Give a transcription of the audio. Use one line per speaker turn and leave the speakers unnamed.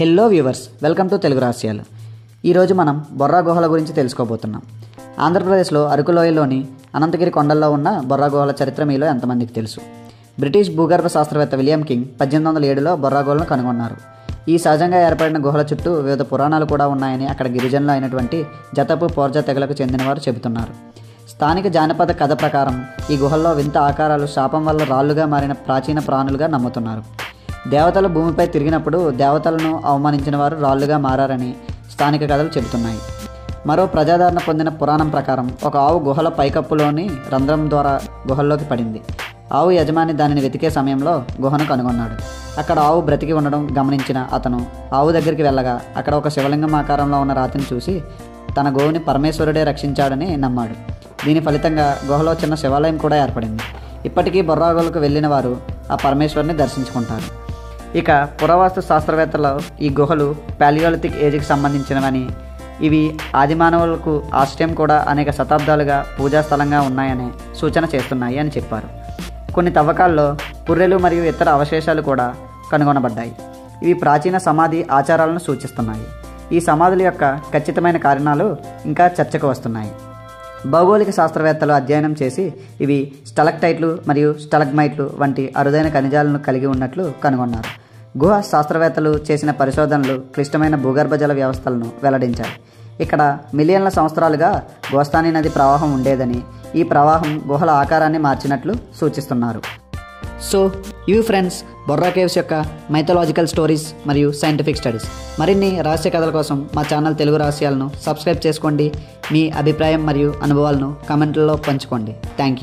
Hello viewers, welcome to Telugu రహస్యాలు. ఈరోజు మనం బొర్రా గుహల గురించి తెలుసుకోబోతున్నాం. ఆంధ్రప్రదేశ్లో అరకు లోయలోని అనంతగిరి కొండల్లో ఉన్న బొర్రా గుహల చరిత్ర మీలో ఎంతమందికి తెలుసు? బ్రిటిష్ భూగర్భ శాస్త్రవేత్త విలియం కింగ్ 1807లో బొర్రా గుహలను కనుగొన్నారు. ఈ సహజంగా ఏర్పడిన గుహల చుట్టూ వివిధ పురాణాలు కూడా ఉన్నాయని అక్కడ గిరిజనులు అయినటువంటి జతపు పోర్జా తెగలకు చెందినవారు చెబుతున్నారు. స్థానిక జానపద కథ ప్రకారం ఈ గుహల్లో వింత ఆకారాలు శాపం వల్ల రాళ్లుగా మారిన ప్రాచీన ప్రాణులుగా నమ్ముతున్నారు. దేవతలు భూమిపై తిరిగినప్పుడు దేవతలను అవమానించిన వారు రాళ్లుగా మారారని స్థానిక కథలు చెబుతున్నాయి. మరో ప్రజాదరణ పొందిన పురాణం ప్రకారం ఒక ఆవు గుహల పైకప్పులోని రంధ్రం ద్వారా గుహల్లోకి పడింది. ఆవు యజమాని దానిని వెతికే సమయంలో గుహను కనుగొన్నాడు. అక్కడ ఆవు బ్రతికి ఉండడం గమనించిన అతను ఆవు దగ్గరికి వెళ్ళగా అక్కడ ఒక శివలింగం ఆకారంలో ఉన్న రాతిని చూసి తన గోవుని పరమేశ్వరుడే రక్షించాడని నమ్మాడు. దీని ఫలితంగా గుహలో చిన్న శివాలయం కూడా ఏర్పడింది. ఇప్పటికీ బొర్రా గుహలకు వెళ్ళిన వారు ఆ పరమేశ్వరుని దర్శించుకుంటారు. ఇక పురావస్తు శాస్త్రవేత్తలు ఈ గుహలు పాలియోలిథిక్ ఏజ్కి సంబంధించినవని, ఇవి ఆదిమానవులకు ఆశ్రయం కూడా అనేక శతాబ్దాలుగా పూజా స్థలంగా ఉన్నాయనే సూచన చేస్తున్నాయి అని చెప్పారు. కొన్ని తవ్వకాల్లో పుర్రెలు మరియు ఇతర అవశేషాలు కూడా కనుగొనబడ్డాయి. ఇవి ప్రాచీన సమాధి ఆచారాలను సూచిస్తున్నాయి. ఈ సమాధుల యొక్క ఖచ్చితమైన కారణాలు ఇంకా చర్చకు వస్తున్నాయి. భౌగోళిక శాస్త్రవేత్తలు అధ్యయనం చేసి ఇవి స్టలక్టైట్లు మరియు స్టలగ్మైట్లు వంటి అరుదైన ఖనిజాలను కలిగి ఉన్నట్లు కనుగొన్నారు. గుహ శాస్త్రవేత్తలు చేసిన పరిశోధనలు క్లిష్టమైన భూగర్భ జల వ్యవస్థలను వెల్లడించాయి. ఇక్కడ మిలియన్ల సంవత్సరాలుగా గోస్తాని నది ప్రవాహం ఉండేదని, ఈ ప్రవాహం గుహల ఆకారాన్ని మార్చినట్లు సూచిస్తున్నారు. సో ఇవి ఫ్రెండ్స్, బొర్రా కేవ్స్ యొక్క మైథలాజికల్ స్టోరీస్ మరియు సైంటిఫిక్ స్టడీస్. మరిన్ని రహస్య కథల కోసం మా ఛానల్ తెలుగు రహస్యాలను సబ్స్క్రైబ్ చేసుకోండి. మీ అభిప్రాయం మరియు అనుభవాలను కామెంట్లలో పంచుకోండి. Thank you.